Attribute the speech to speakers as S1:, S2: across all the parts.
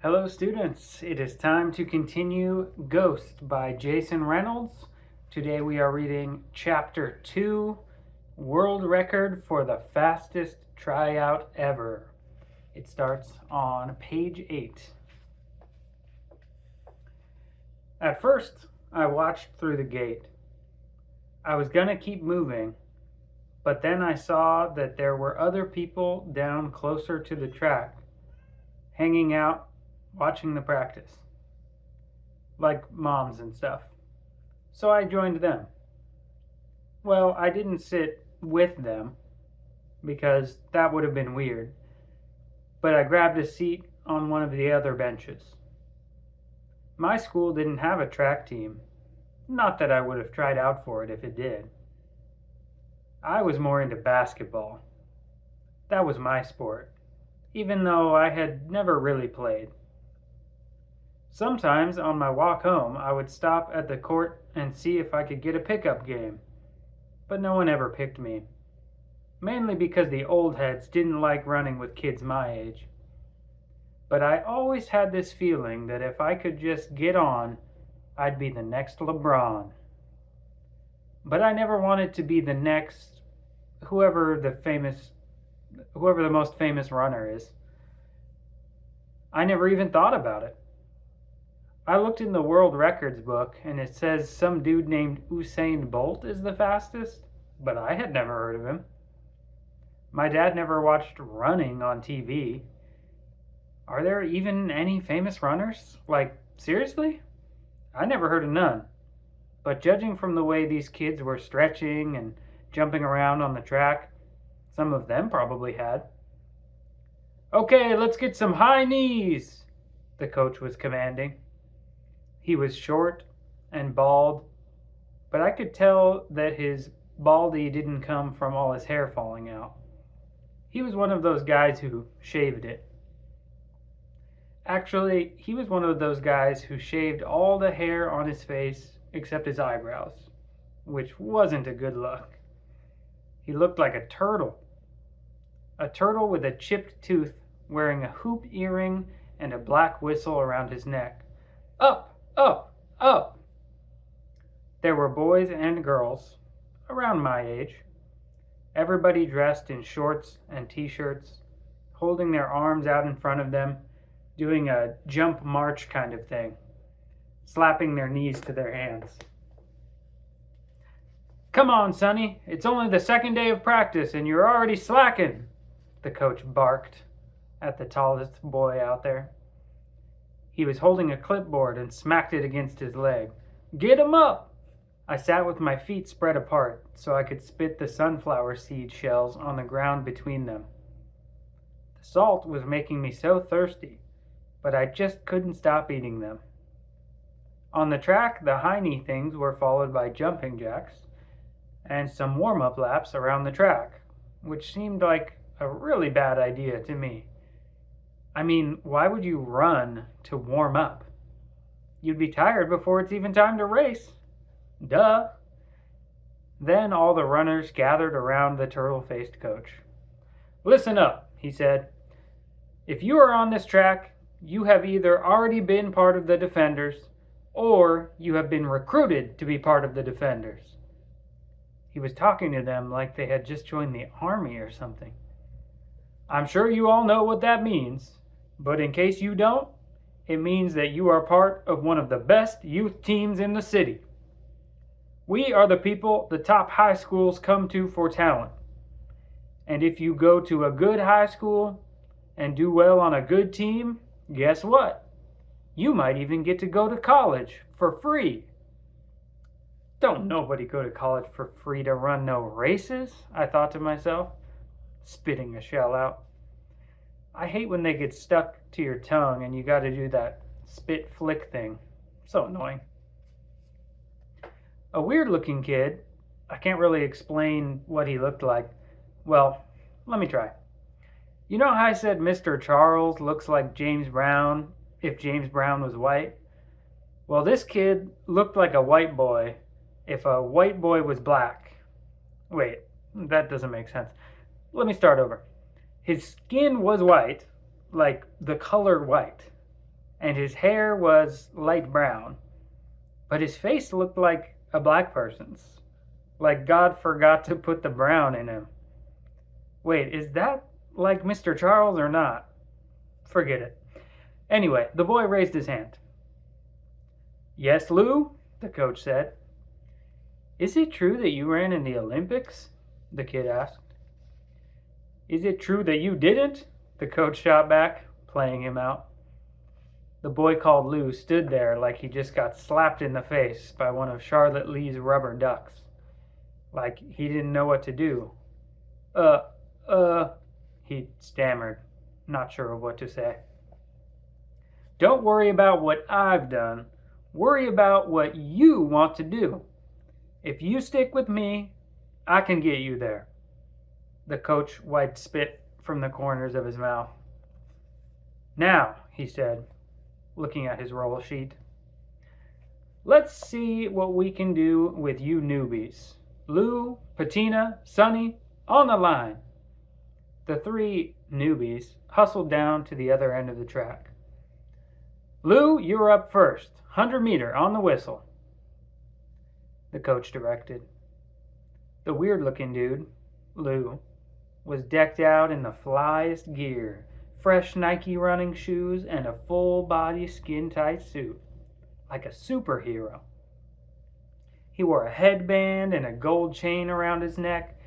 S1: Hello students, it is time to continue Ghost by Jason Reynolds. Today we are reading Chapter 2, World Record for the Fastest Tryout Ever. It starts on page 8. At first, I watched through the gate. I was gonna keep moving, but then I saw that there were other people down closer to the track, hanging out watching the practice, like moms and stuff. So I joined them. Well, I didn't sit with them because that would have been weird, but I grabbed a seat on one of the other benches. My school didn't have a track team, not that I would have tried out for it if it did. I was more into basketball. That was my sport, even though I had never really played. Sometimes on my walk home, I would stop at the court and see if I could get a pickup game, but no one ever picked me, mainly because the old heads didn't like running with kids my age. But I always had this feeling that if I could just get on, I'd be the next LeBron. But I never wanted to be the next whoever the most famous runner is. I never even thought about it. I looked in the world records book and it says some dude named Usain Bolt is the fastest, but I had never heard of him. My dad never watched running on TV. Are there even any famous runners? Like, seriously? I never heard of none. But judging from the way these kids were stretching and jumping around on the track, some of them probably had. Okay, let's get some high knees, the coach was commanding. He was short and bald, but I could tell that his baldy didn't come from all his hair falling out. He was one of those guys who shaved it. Actually, he was one of those guys who shaved all the hair on his face except his eyebrows, which wasn't a good look. He looked like a turtle with a chipped tooth, wearing a hoop earring and a black whistle around his neck. Up! Up! Up! There were boys and girls, around my age, everybody dressed in shorts and t-shirts, holding their arms out in front of them, doing a jump march kind of thing, slapping their knees to their hands. Come on, Sonny, it's only the second day of practice and you're already slacking, the coach barked at the tallest boy out there. He was holding a clipboard and smacked it against his leg. Get him up! I sat with my feet spread apart so I could spit the sunflower seed shells on the ground between them. The salt was making me so thirsty, but I just couldn't stop eating them. On the track, the high knee things were followed by jumping jacks and some warm-up laps around the track, which seemed like a really bad idea to me. I mean, why would you run to warm up? You'd be tired before it's even time to race. Duh. Then all the runners gathered around the turtle-faced coach. Listen up, he said. If you are on this track, you have either already been part of the defenders or you have been recruited to be part of the defenders. He was talking to them like they had just joined the army or something. I'm sure you all know what that means. But in case you don't, it means that you are part of one of the best youth teams in the city. We are the people the top high schools come to for talent. And if you go to a good high school and do well on a good team, guess what? You might even get to go to college for free. Don't nobody go to college for free to run no races, I thought to myself, spitting a shell out. I hate when they get stuck to your tongue and you got to do that spit flick thing. So annoying. A weird looking kid, I can't really explain what he looked like. Well, let me try. You know how I said Mr. Charles looks like James Brown if James Brown was white? Well, this kid looked like a white boy if a white boy was black. Wait, that doesn't make sense. Let me start over. His skin was white, like the color white, and his hair was light brown, but his face looked like a black person's. Like God forgot to put the brown in him. Wait, is that like Mr. Charles or not? Forget it. Anyway, the boy raised his hand. Yes, Lou, the coach said. Is it true that you ran in the Olympics? The kid asked. Is it true that you didn't? The coach shot back, playing him out. The boy called Lou stood there like he just got slapped in the face by one of Charlotte Lee's rubber ducks. Like he didn't know what to do. He stammered, not sure of what to say. Don't worry about what I've done. Worry about what you want to do. If you stick with me, I can get you there. The coach wiped spit from the corners of his mouth. Now, he said, looking at his roll sheet, let's see what we can do with you newbies. Lou, Patina, Sonny, on the line. The three newbies hustled down to the other end of the track. Lou, you're up first. 100-meter on the whistle. The coach directed. The weird-looking dude, Lou, was decked out in the flyest gear, fresh Nike running shoes, and a full-body skin-tight suit, like a superhero. He wore a headband and a gold chain around his neck,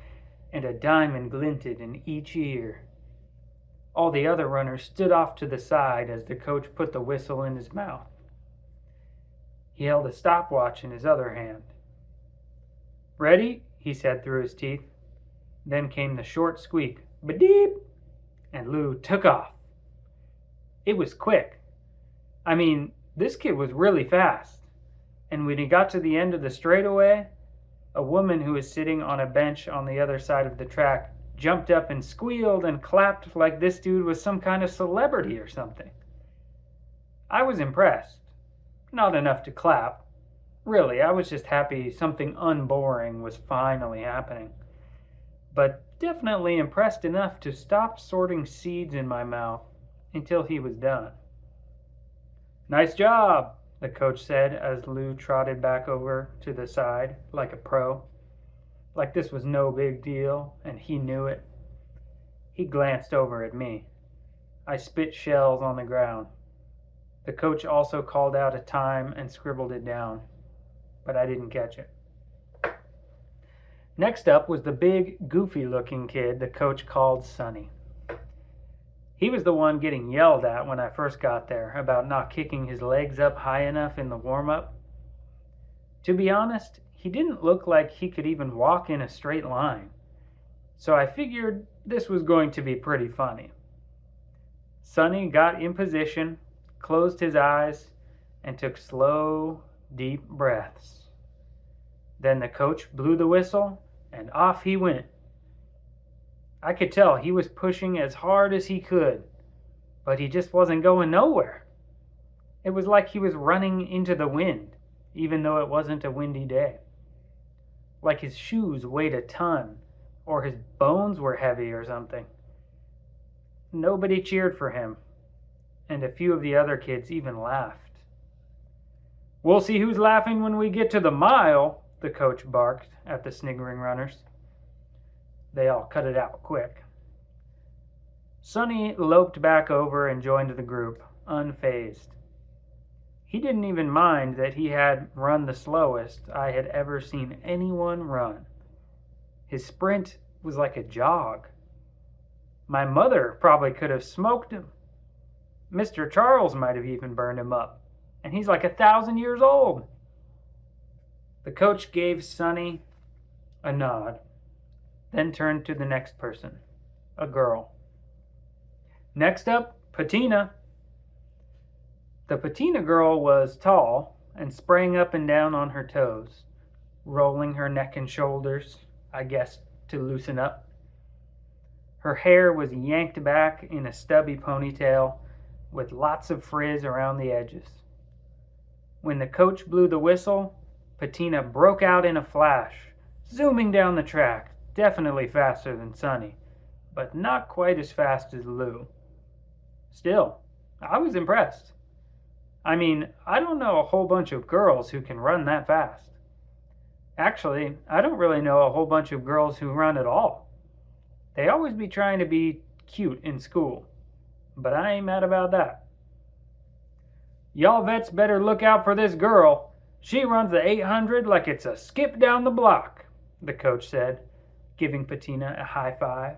S1: and a diamond glinted in each ear. All the other runners stood off to the side as the coach put the whistle in his mouth. He held a stopwatch in his other hand. Ready? He said through his teeth. Then came the short squeak, ba-deep, and Lou took off. It was quick. I mean, this kid was really fast. And when he got to the end of the straightaway, a woman who was sitting on a bench on the other side of the track jumped up and squealed and clapped like this dude was some kind of celebrity or something. I was impressed. Not enough to clap. Really, I was just happy something unboring was finally happening. But definitely impressed enough to stop sorting seeds in my mouth until he was done. Nice job, the coach said as Lou trotted back over to the side like a pro. Like this was no big deal, and he knew it. He glanced over at me. I spit shells on the ground. The coach also called out a time and scribbled it down, but I didn't catch it. Next up was the big, goofy-looking kid the coach called Sonny. He was the one getting yelled at when I first got there about not kicking his legs up high enough in the warm-up. To be honest, he didn't look like he could even walk in a straight line, so I figured this was going to be pretty funny. Sonny got in position, closed his eyes, and took slow, deep breaths. Then the coach blew the whistle, and off he went. I could tell he was pushing as hard as he could, but he just wasn't going nowhere. It was like he was running into the wind, even though it wasn't a windy day. Like his shoes weighed a ton, or his bones were heavy or something. Nobody cheered for him, and a few of the other kids even laughed. We'll see who's laughing when we get to the mile, the coach barked at the sniggering runners. They all cut it out quick. Sonny loped back over and joined the group, unfazed. He didn't even mind that he had run the slowest I had ever seen anyone run. His sprint was like a jog. My mother probably could have smoked him. Mr. Charles might have even burned him up, and he's like 1,000 years old. The coach gave Sonny a nod, then turned to the next person, a girl. Next up, Patina. The Patina girl was tall and sprang up and down on her toes, rolling her neck and shoulders, I guess, to loosen up. Her hair was yanked back in a stubby ponytail with lots of frizz around the edges. When the coach blew the whistle, Patina broke out in a flash, zooming down the track, definitely faster than Sonny, but not quite as fast as Lou. Still, I was impressed. I mean, I don't know a whole bunch of girls who can run that fast. Actually, I don't really know a whole bunch of girls who run at all. They always be trying to be cute in school, but I ain't mad about that. Y'all vets better look out for this girl. She runs the 800 like it's a skip down the block, the coach said, giving Patina a high five.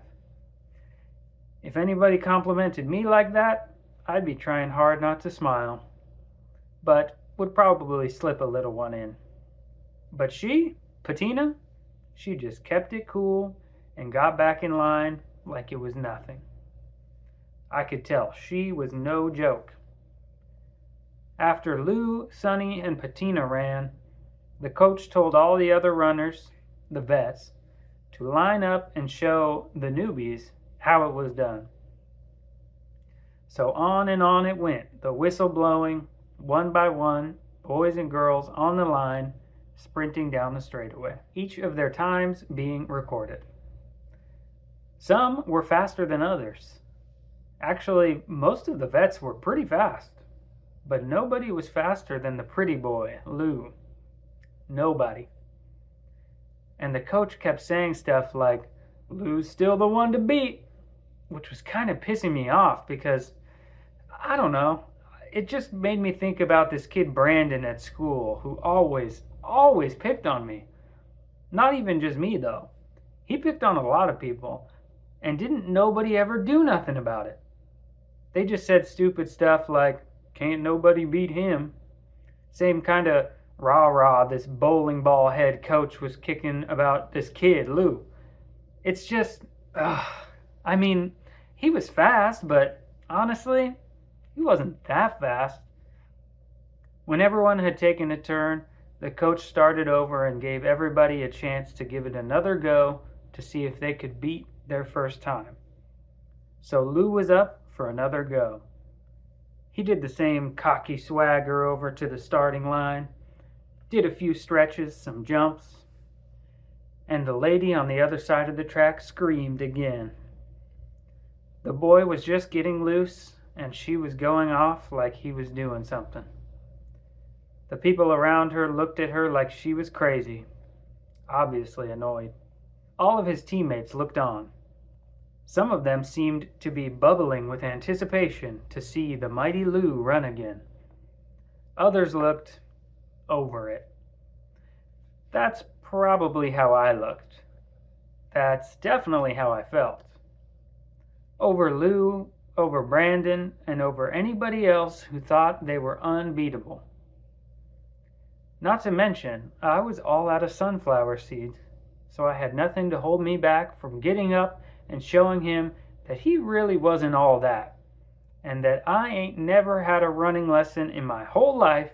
S1: If anybody complimented me like that, I'd be trying hard not to smile, but would probably slip a little one in. But she, Patina, she just kept it cool and got back in line like it was nothing. I could tell she was no joke. After Lou, Sonny, and Patina ran, the coach told all the other runners, the vets, to line up and show the newbies how it was done. So on and on it went, the whistle blowing, one by one, boys and girls on the line, sprinting down the straightaway, each of their times being recorded. Some were faster than others. Actually, most of the vets were pretty fast, but nobody was faster than the pretty boy, Lou. Nobody. And the coach kept saying stuff like, "Lou's still the one to beat," which was kind of pissing me off because, I don't know, it just made me think about this kid Brandon at school who always picked on me. Not even just me, though. He picked on a lot of people, and didn't nobody ever do nothing about it. They just said stupid stuff like, "Can't nobody beat him." Same kind of rah-rah this bowling ball head coach was kicking about this kid, Lou. It's just, I mean, he was fast, but honestly, he wasn't that fast. When everyone had taken a turn, the coach started over and gave everybody a chance to give it another go to see if they could beat their first time. So Lou was up for another go. He did the same cocky swagger over to the starting line, did a few stretches, some jumps, and the lady on the other side of the track screamed again. The boy was just getting loose, and she was going off like he was doing something. The people around her looked at her like she was crazy, obviously annoyed. All of his teammates looked on. Some of them seemed to be bubbling with anticipation to see the mighty Lou run again. Others looked over it. That's probably how I looked. That's definitely how I felt. Over Lou, over Brandon, and over anybody else who thought they were unbeatable. Not to mention, I was all out of sunflower seeds, so I had nothing to hold me back from getting up and showing him that he really wasn't all that, and that I ain't never had a running lesson in my whole life,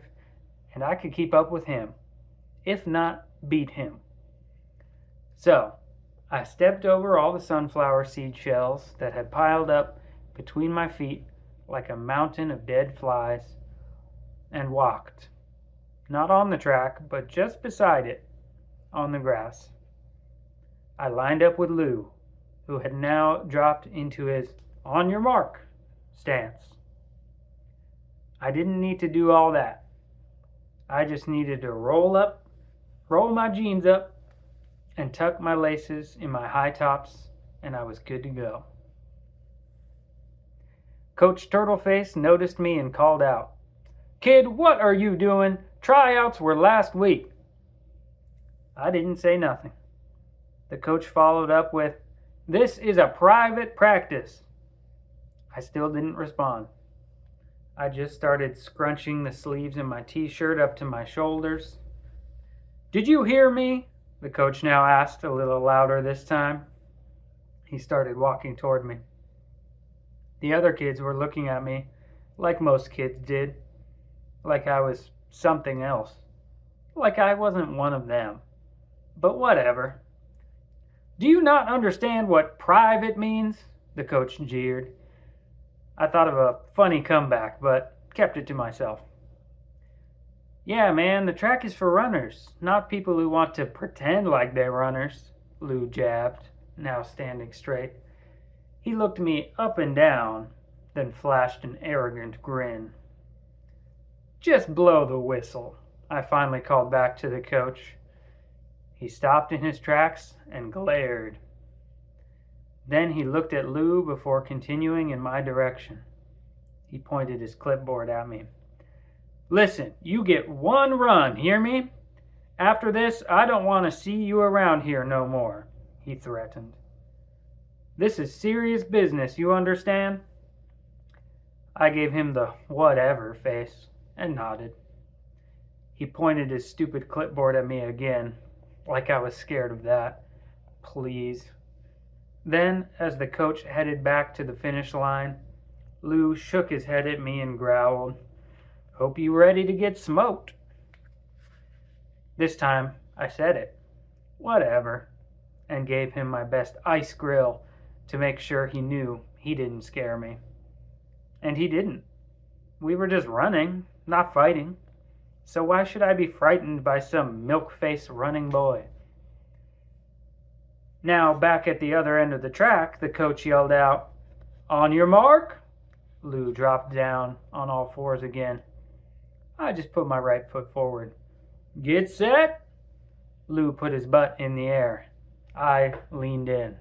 S1: and I could keep up with him, if not beat him. So, I stepped over all the sunflower seed shells that had piled up between my feet like a mountain of dead flies, and walked, not on the track, but just beside it, on the grass. I lined up with Lou, who had now dropped into his "on your mark" stance. I didn't need to do all that. I just needed to roll my jeans up, and tuck my laces in my high tops, and I was good to go. Coach Turtleface noticed me and called out, "Kid, what are you doing? Tryouts were last week." I didn't say nothing. The coach followed up with, "This is a private practice." I still didn't respond. I just started scrunching the sleeves in my t-shirt up to my shoulders. "Did you hear me?" the coach now asked, a little louder this time. He started walking toward me. The other kids were looking at me, like most kids did, like I was something else, like I wasn't one of them. But whatever. "Do you not understand what private means?" the coach jeered. I thought of a funny comeback, but kept it to myself. "Yeah, man, the track is for runners, not people who want to pretend like they're runners," Lou jabbed, now standing straight. He looked me up and down, then flashed an arrogant grin. Just blow the whistle, I finally called back to the coach. He stopped in his tracks and glared. Then he looked at Lou before continuing in my direction. He pointed his clipboard at me. Listen, you get one run, hear me? After this, I don't want to see you around here no more, he threatened. This is serious business, you understand? I gave him the whatever face and nodded. He pointed his stupid clipboard at me again, like I was scared of that. Please. Then, as the coach headed back to the finish line, Lou shook his head at me and growled, "Hope you ready to get smoked." This time, I said it, whatever, and gave him my best ice grill to make sure he knew he didn't scare me. And he didn't. We were just running, not fighting. So why should I be frightened by some milk-faced running boy? Now, back at the other end of the track, the coach yelled out, "On your mark!" Lou dropped down on all fours again. I just put my right foot forward. "Get set!" Lou put his butt in the air. I leaned in.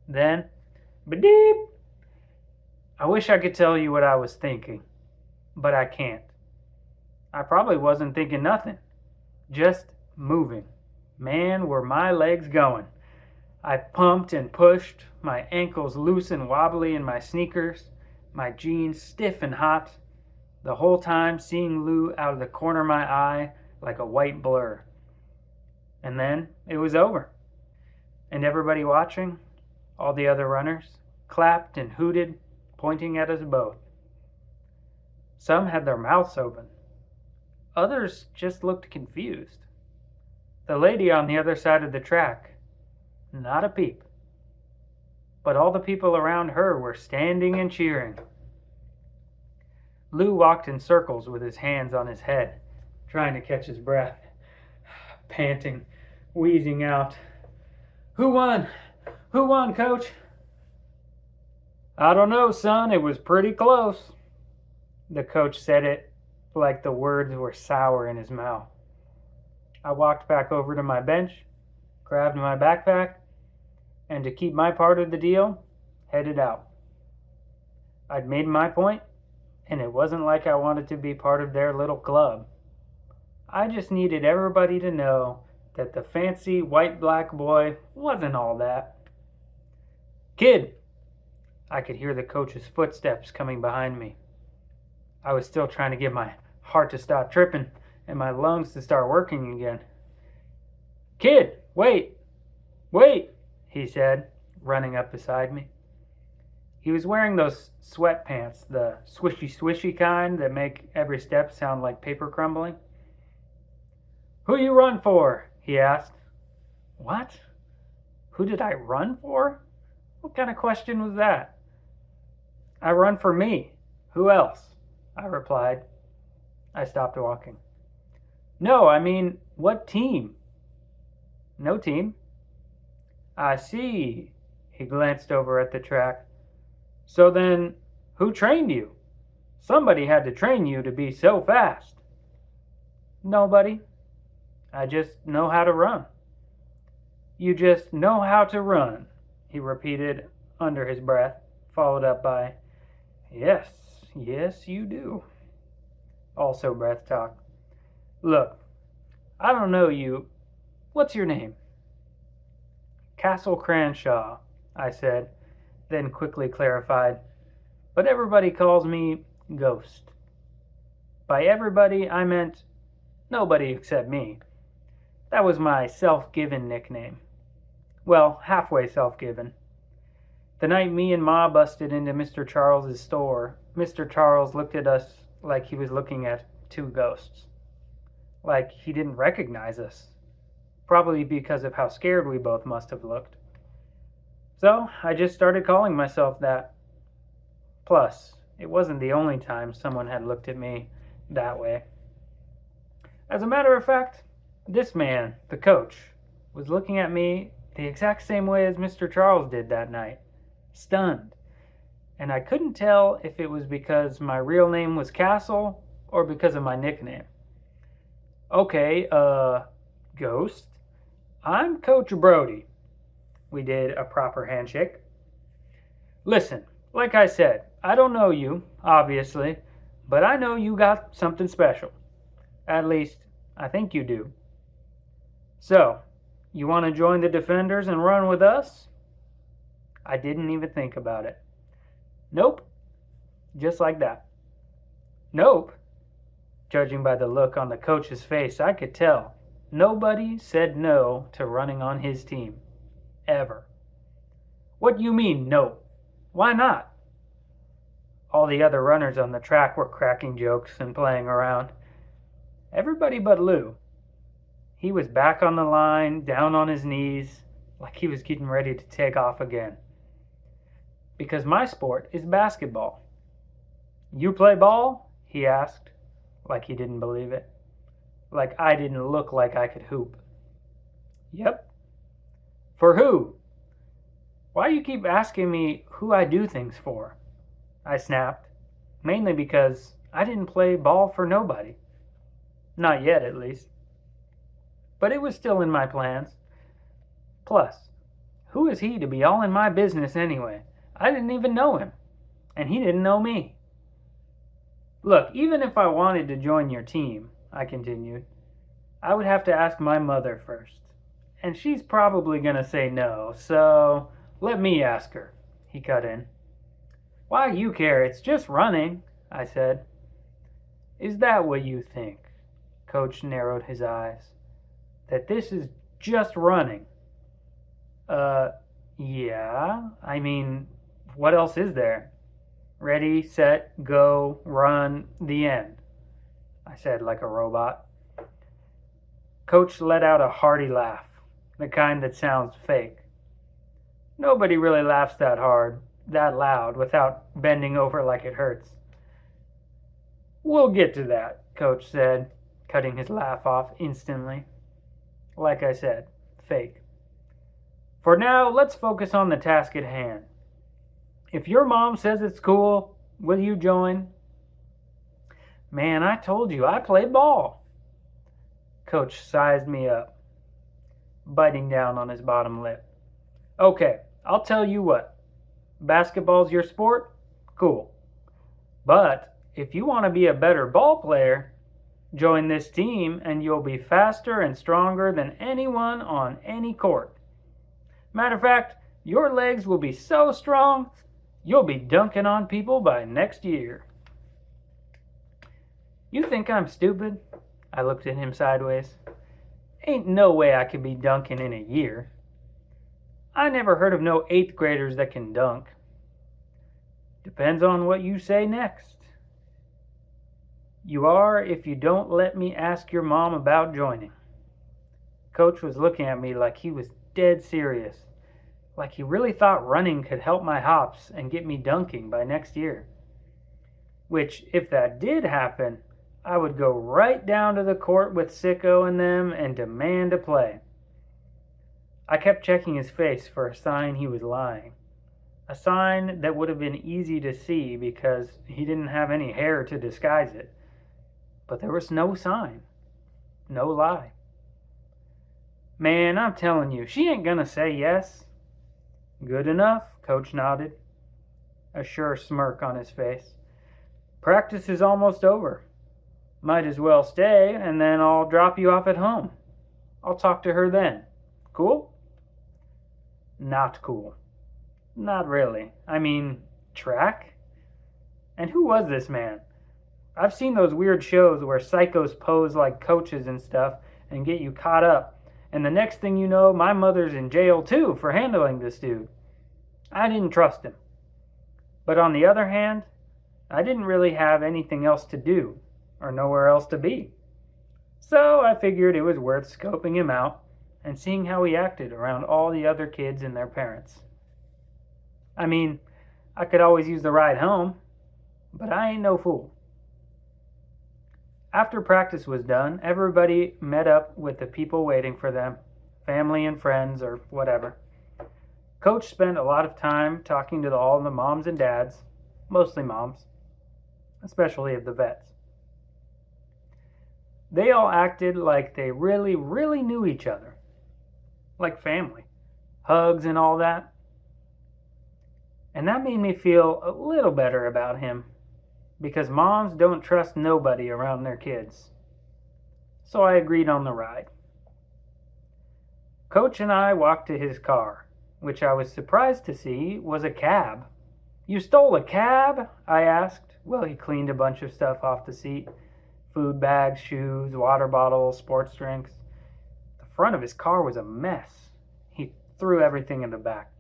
S1: Then, ba-deep! I wish I could tell you what I was thinking, but I can't. I probably wasn't thinking nothing, just moving. Man, were my legs going. I pumped and pushed, my ankles loose and wobbly in my sneakers, my jeans stiff and hot, the whole time seeing Lou out of the corner of my eye like a white blur. And then it was over. And everybody watching, all the other runners, clapped and hooted, pointing at us both. Some had their mouths open. Others just looked confused. The lady on the other side of the track, not a peep. But all the people around her were standing and cheering. Lou walked in circles with his hands on his head, trying to catch his breath, panting, wheezing out, "Who won? Who won, coach?" "I don't know, son. It was pretty close." The coach said it like the words were sour in his mouth. I walked back over to my bench, grabbed my backpack, and to keep my part of the deal, headed out. I'd made my point, and it wasn't like I wanted to be part of their little club. I just needed everybody to know that the fancy white-black boy wasn't all that. "Kid!" I could hear the coach's footsteps coming behind me. I was still trying to get my heart to stop tripping and my lungs to start working again. "Kid, wait! Wait!" he said, running up beside me. He was wearing those sweatpants, the swishy kind that make every step sound like paper crumbling. "Who you run for?" he asked. What? Who did I run for? What kind of question was that? "I run for me. Who else?" I replied. I stopped walking. "No, I mean, what team?" "No team." "I see." He glanced over at the track. "So then, who trained you? Somebody had to train you to be so fast." "Nobody. I just know how to run." "You just know how to run," he repeated under his breath, followed up by, Yes, you do." Also breath talk. "Look, I don't know you. What's your name?" "Castle Cranshaw," I said, then quickly clarified, "But everybody calls me Ghost." By everybody, I meant nobody except me. That was my self-given nickname. Well, halfway self-given. The night me and Ma busted into Mr. Charles's store, Mr. Charles looked at us like he was looking at two ghosts. Like he didn't recognize us. Probably because of how scared we both must have looked. So I just started calling myself that. Plus, it wasn't the only time someone had looked at me that way. As a matter of fact, this man, the coach, was looking at me the exact same way as Mr. Charles did that night. Stunned. And I couldn't tell if it was because my real name was Castle or because of my nickname? Okay, Ghost. I'm Coach Brody. We did a proper handshake. Listen, like I said, I don't know you, obviously, but I know you got something special. At least, I think you do. So, you want to join the Defenders and run with us? I didn't even think about it. Nope. Just like that. Nope. Judging by the look on the coach's face, I could tell nobody said no to running on his team. Ever. What do you mean, no? Why not? All the other runners on the track were cracking jokes and playing around. Everybody but Lou. He was back on the line, down on his knees, like he was getting ready to take off again. Because my sport is basketball. You play ball? He asked, like he didn't believe it. Like I didn't look like I could hoop. Yep. For who? Why you keep asking me who I do things for? I snapped, mainly because I didn't play ball for nobody. Not yet, at least. But it was still in my plans. Plus, who is he to be all in my business anyway? I didn't even know him, and he didn't know me. Look, even if I wanted to join your team, I continued, I would have to ask my mother first. And she's probably going to say no, so let me ask her, he cut in. Why you care? It's just running, I said. Is that what you think? Coach narrowed his eyes. That this is just running? Yeah. I mean, what else is there? Ready, set, go, run, the end, I said like a robot. Coach let out a hearty laugh, the kind that sounds fake. Nobody really laughs that hard, that loud, without bending over like it hurts. We'll get to that, Coach said, cutting his laugh off instantly. Like I said, fake. For now, let's focus on the task at hand. If your mom says it's cool, will you join? Man, I told you, I play ball. Coach sized me up, biting down on his bottom lip. Okay, I'll tell you what. Basketball's your sport? Cool. But if you want to be a better ball player, join this team and you'll be faster and stronger than anyone on any court. Matter of fact, your legs will be so strong, you'll be dunking on people by next year. You think I'm stupid? I looked at him sideways. Ain't no way I could be dunking in a year. I never heard of no 8th graders that can dunk. Depends on what you say next. You are if you don't let me ask your mom about joining. Coach was looking at me like he was dead serious. Like he really thought running could help my hops and get me dunking by next year. Which, if that did happen, I would go right down to the court with Sicko and them and demand to play. I kept checking his face for a sign he was lying. A sign that would have been easy to see because he didn't have any hair to disguise it. But there was no sign. No lie. Man, I'm telling you, she ain't gonna say yes. Good enough, Coach nodded, a sure smirk on his face. Practice is almost over. Might as well stay, and then I'll drop you off at home. I'll talk to her then. Cool? Not cool. Not really. I mean, track? And who was this man? I've seen those weird shows where psychos pose like coaches and stuff and get you caught up. And the next thing you know, my mother's in jail too for handling this dude. I didn't trust him. But on the other hand, I didn't really have anything else to do or nowhere else to be. So I figured it was worth scoping him out and seeing how he acted around all the other kids and their parents. I mean, I could always use the ride home, but I ain't no fool. After practice was done, everybody met up with the people waiting for them, family and friends or whatever. Coach spent a lot of time talking to all the moms and dads, mostly moms, especially of the vets. They all acted like they really, really knew each other. Like family. Hugs and all that. And that made me feel a little better about him, because moms don't trust nobody around their kids. So I agreed on the ride. Coach and I walked to his car, which I was surprised to see was a cab. "You stole a cab?" I asked. Well, he cleaned a bunch of stuff off the seat. Food bags, shoes, water bottles, sports drinks. The front of his car was a mess. He threw everything in the back.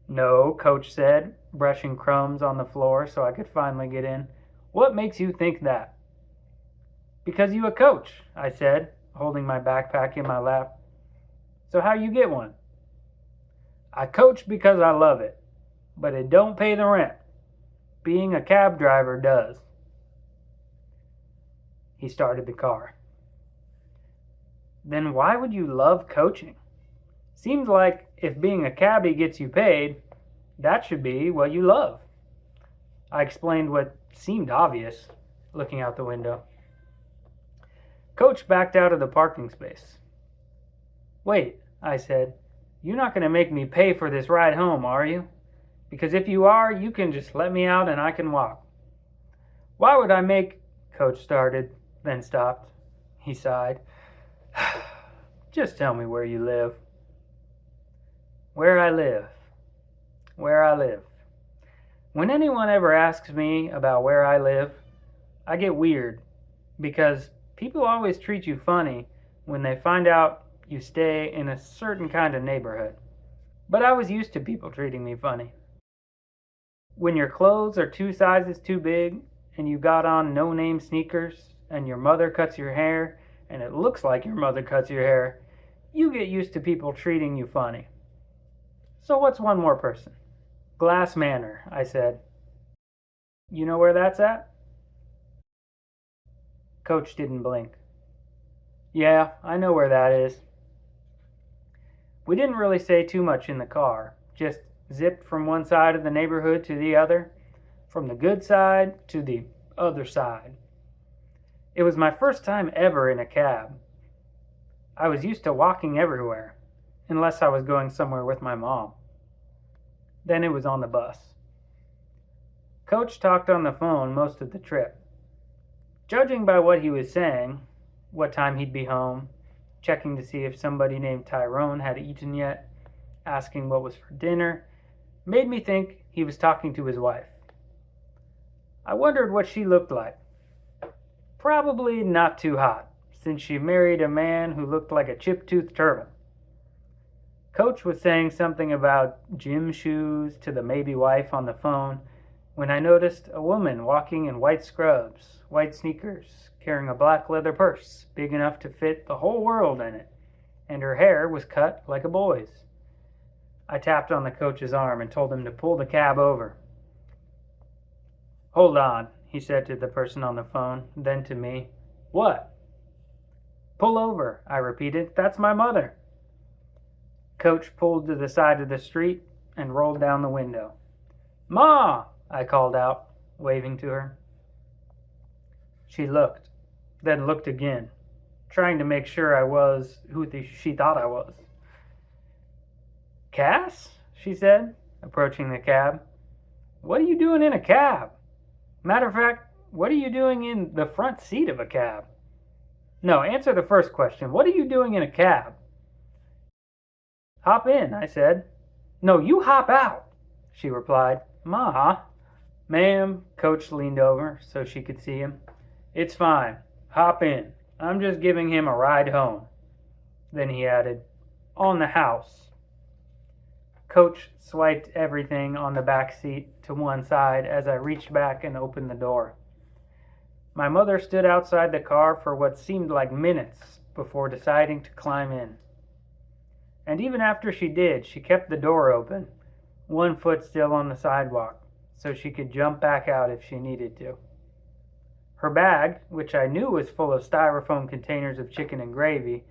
S1: "No," Coach said, brushing crumbs on the floor so I could finally get in. "What makes you think that?" "Because you a coach," I said, holding my backpack in my lap. "So how you get one?" "I coach because I love it, but it don't pay the rent. Being a cab driver does." He started the car. "Then why would you love coaching? Seems like if being a cabbie gets you paid, that should be what you love." I explained what seemed obvious, looking out the window. Coach backed out of the parking space. "Wait," I said, "you're not going to make me pay for this ride home, are you? Because if you are, you can just let me out and I can walk." "Why would I make—" Coach started, then stopped. He sighed. "Just tell me where you live." Where I live. Where I live. When anyone ever asks me about where I live, I get weird, because people always treat you funny when they find out you stay in a certain kind of neighborhood. But I was used to people treating me funny. When your clothes are 2 sizes too big, and you got on no-name sneakers, and your mother cuts your hair, and it looks like your mother cuts your hair, you get used to people treating you funny. So what's one more person? Glass Manor, I said. "You know where that's at?" Coach didn't blink. "Yeah, I know where that is." We didn't really say too much in the car, just zipped from one side of the neighborhood to the other, from the good side to the other side. It was my first time ever in a cab. I was used to walking everywhere, unless I was going somewhere with my mom. Then it was on the bus. Coach talked on the phone most of the trip. Judging by what he was saying, what time he'd be home, checking to see if somebody named Tyrone had eaten yet, asking what was for dinner, made me think he was talking to his wife. I wondered what she looked like. Probably not too hot, since she married a man who looked like a chip-toothed turtle. Coach was saying something about gym shoes to the maybe wife on the phone when I noticed a woman walking in white scrubs, white sneakers, carrying a black leather purse big enough to fit the whole world in it, and her hair was cut like a boy's. I tapped on the coach's arm and told him to pull the cab over. "Hold on," he said to the person on the phone, then to me. "What?" "Pull over," I repeated. "That's my mother." Coach pulled to the side of the street and rolled down the window. "Ma!" I called out, waving to her. She looked, then looked again, trying to make sure I was who she thought I was. "Cass?" she said, approaching the cab. "What are you doing in a cab? Matter of fact, what are you doing in the front seat of a cab? No, answer the first question. What are you doing in a cab?" "Hop in," I said. "No, you hop out," she replied. "Ma." "Ma'am," Coach leaned over so she could see him. "It's fine. Hop in. I'm just giving him a ride home." Then he added, "On the house." Coach swiped everything on the back seat to one side as I reached back and opened the door. My mother stood outside the car for what seemed like minutes before deciding to climb in. And even after she did, she kept the door open, one foot still on the sidewalk, so she could jump back out if she needed to. Her bag, which I knew was full of styrofoam containers of chicken and gravy,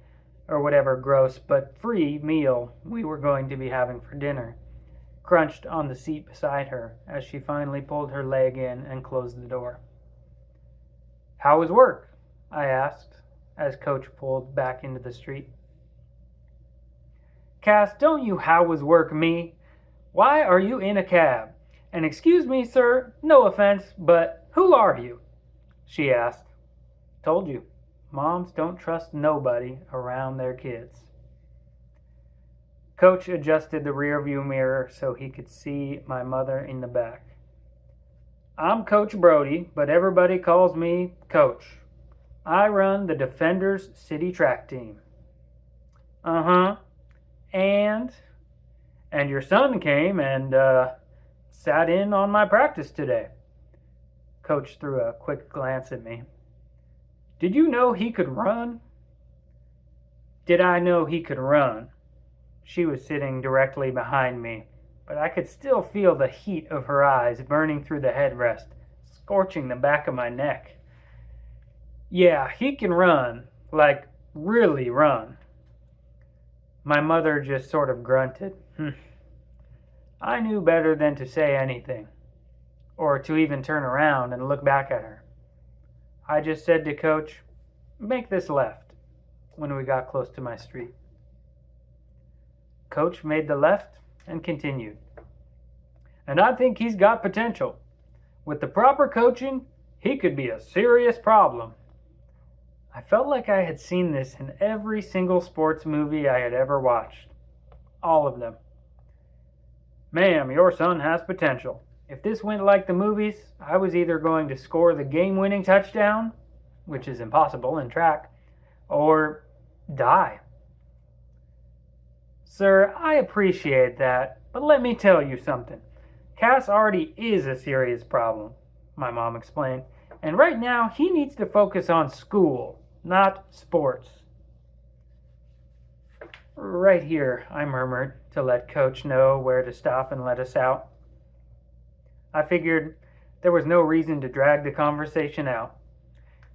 S1: or whatever gross but free meal we were going to be having for dinner, crunched on the seat beside her as she finally pulled her leg in and closed the door. "How was work?" I asked, as Coach pulled back into the street. Cass, don't you how's work me? Why are you in a cab? And excuse me, sir, no offense, but who are you? She asked. Told you, moms don't trust nobody around their kids. Coach adjusted the rearview mirror so he could see my mother in the back. I'm Coach Brody, but everybody calls me Coach. I run the Defenders City Track Team. Uh-huh. And your son came and sat in on my practice today. Coach threw a quick glance at me. Did you know he could run? Did I know he could run? She was sitting directly behind me, but I could still feel the heat of her eyes burning through the headrest, scorching the back of my neck. Yeah, he can run, like really run. My mother just sort of grunted. I knew better than to say anything, or to even turn around and look back at her. I just said to Coach, make this left, when we got close to my street. Coach made the left and continued. And I think he's got potential. With the proper coaching, he could be a serious problem. I felt like I had seen this in every single sports movie I had ever watched. All of them. Ma'am, your son has potential. If this went like the movies, I was either going to score the game-winning touchdown, which is impossible in track, or die. Sir, I appreciate that, but let me tell you something. Cass already is a serious problem, my mom explained, and right now he needs to focus on school, not sports. Right here, I murmured to let Coach know where to stop and let us out. I figured there was no reason to drag the conversation out.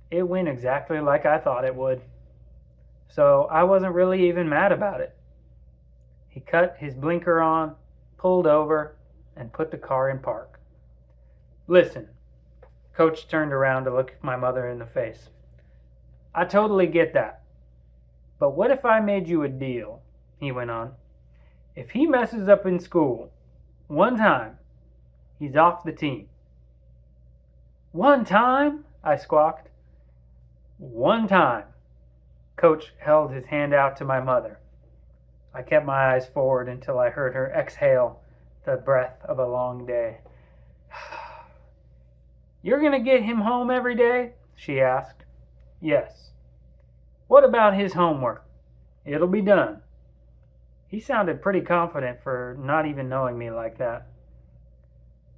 S1: It went exactly like I thought it would. So I wasn't really even mad about it. He cut his blinker on, pulled over, and put the car in park. Listen, Coach turned around to look my mother in the face. I totally get that. But what if I made you a deal? He went on. If he messes up in school, one time, he's off the team. One time? I squawked. One time. Coach held his hand out to my mother. I kept my eyes forward until I heard her exhale the breath of a long day. You're going to get him home every day? She asked. Yes. What about his homework? It'll be done. He sounded pretty confident for not even knowing me like that.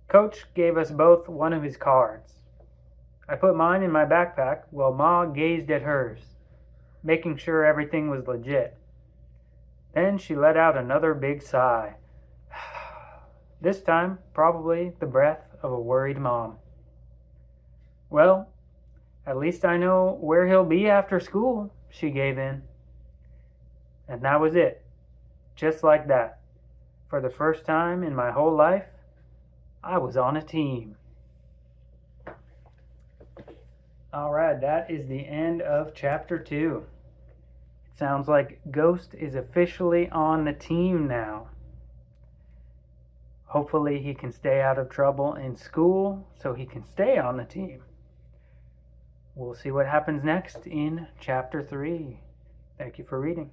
S1: Coach gave us both one of his cards. I put mine in my backpack while Ma gazed at hers, making sure everything was legit. Then she let out another big sigh. This time, probably the breath of a worried mom. Well, at least I know where he'll be after school, she gave in. And that was it. Just like that. For the first time in my whole life, I was on a team. Alright, that is the end of chapter 2. It sounds like Ghost is officially on the team now. Hopefully he can stay out of trouble in school so he can stay on the team. We'll see what happens next in chapter 3. Thank you for reading.